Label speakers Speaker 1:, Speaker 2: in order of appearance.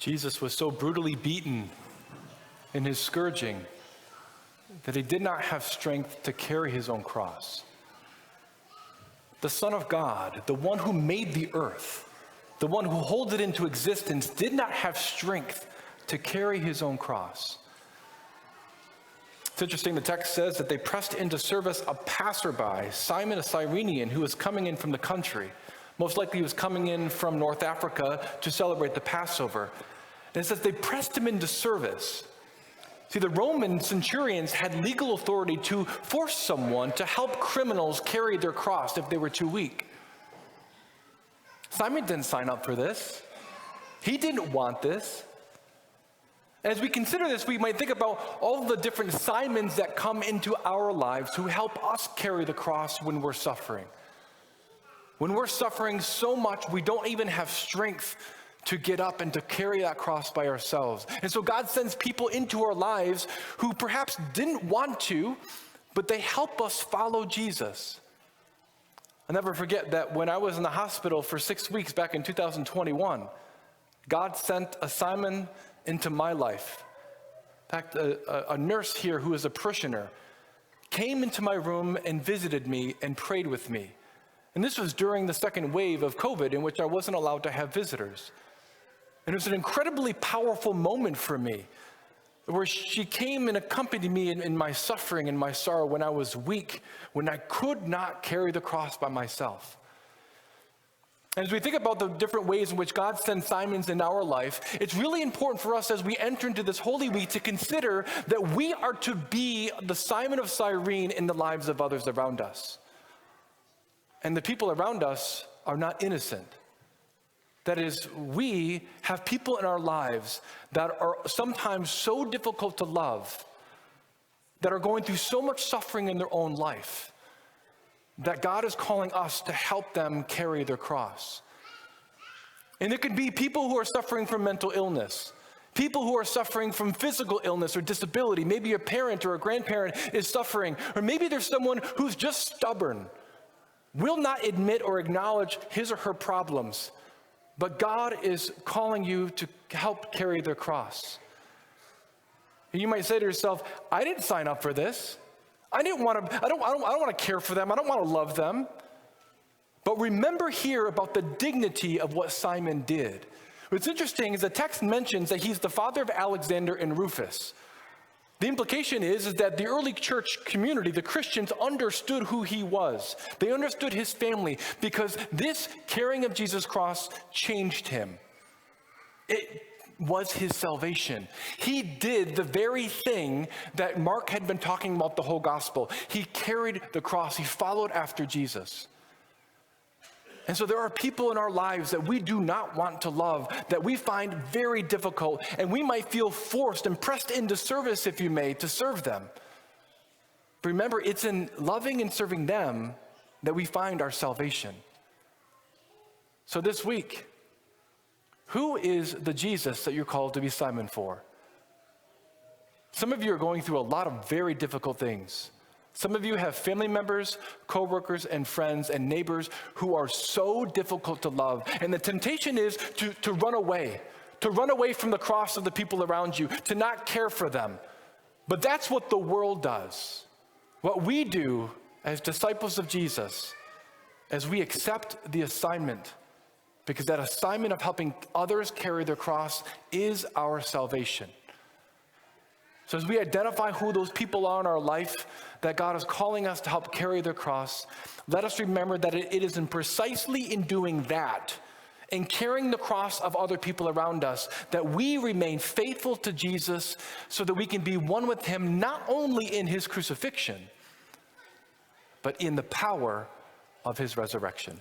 Speaker 1: Jesus was so brutally beaten in his scourging that he did not have strength to carry his own cross. The Son of God, the one who made the earth, the one who holds it into existence, did not have strength to carry his own cross. It's interesting, the text says that they pressed into service a passerby, Simon of Cyrene, who was coming in from the country. Most likely he was coming in from North Africa to celebrate the Passover. And it says they pressed him into service. See, the Roman centurions had legal authority to force someone to help criminals carry their cross if they were too weak. Simon didn't sign up for this. He didn't want this. As we consider this, we might think about all the different Simons that come into our lives who help us carry the cross when we're suffering. When we're suffering so much, we don't even have strength to get up and to carry that cross by ourselves. And so God sends people into our lives who perhaps didn't want to, but they help us follow Jesus. I'll never forget that when I was in the hospital for 6 weeks back in 2021, God sent a Simon into my life. In fact, a nurse here who is a parishioner came into my room and visited me and prayed with me. And this was during the second wave of COVID in which I wasn't allowed to have visitors. And it was an incredibly powerful moment for me, where she came and accompanied me in my suffering and my sorrow when I was weak, when I could not carry the cross by myself. And as we think about the different ways in which God sends Simons in our life, it's really important for us as we enter into this Holy Week to consider that we are to be the Simon of Cyrene in the lives of others around us. And the people around us are not innocent. That is, we have people in our lives that are sometimes so difficult to love, that are going through so much suffering in their own life, that God is calling us to help them carry their cross. And it could be people who are suffering from mental illness, people who are suffering from physical illness or disability. Maybe a parent or a grandparent is suffering, or maybe there's someone who's just stubborn, will not admit or acknowledge his or her problems. But God is calling you to help carry their cross. And you might say to yourself, I didn't sign up for this. I don't want to care for them. I don't want to love them. But remember here about the dignity of what Simon did. What's interesting is the text mentions that he's the father of Alexander and Rufus. The implication is that the early church community, the Christians, understood who he was. They understood his family because this carrying of Jesus' cross changed him. It was his salvation. He did the very thing that Mark had been talking about the whole gospel. He carried the cross. He followed after Jesus. And so there are people in our lives that we do not want to love, that we find very difficult, and we might feel forced and pressed into service, if you may, to serve them. But remember, it's in loving and serving them that we find our salvation. So this week, who is the Jesus that you're called to be Simon for? Some of you are going through a lot of very difficult things. Some of you have family members, coworkers, and friends and neighbors who are so difficult to love. And the temptation is to run away from the cross of the people around you, to not care for them. But that's what the world does. What we do as disciples of Jesus, as we accept the assignment, because that assignment of helping others carry their cross is our salvation. So as we identify who those people are in our life that God is calling us to help carry their cross, let us remember that it is precisely in doing that, in carrying the cross of other people around us, that we remain faithful to Jesus so that we can be one with him, not only in his crucifixion, but in the power of his resurrection.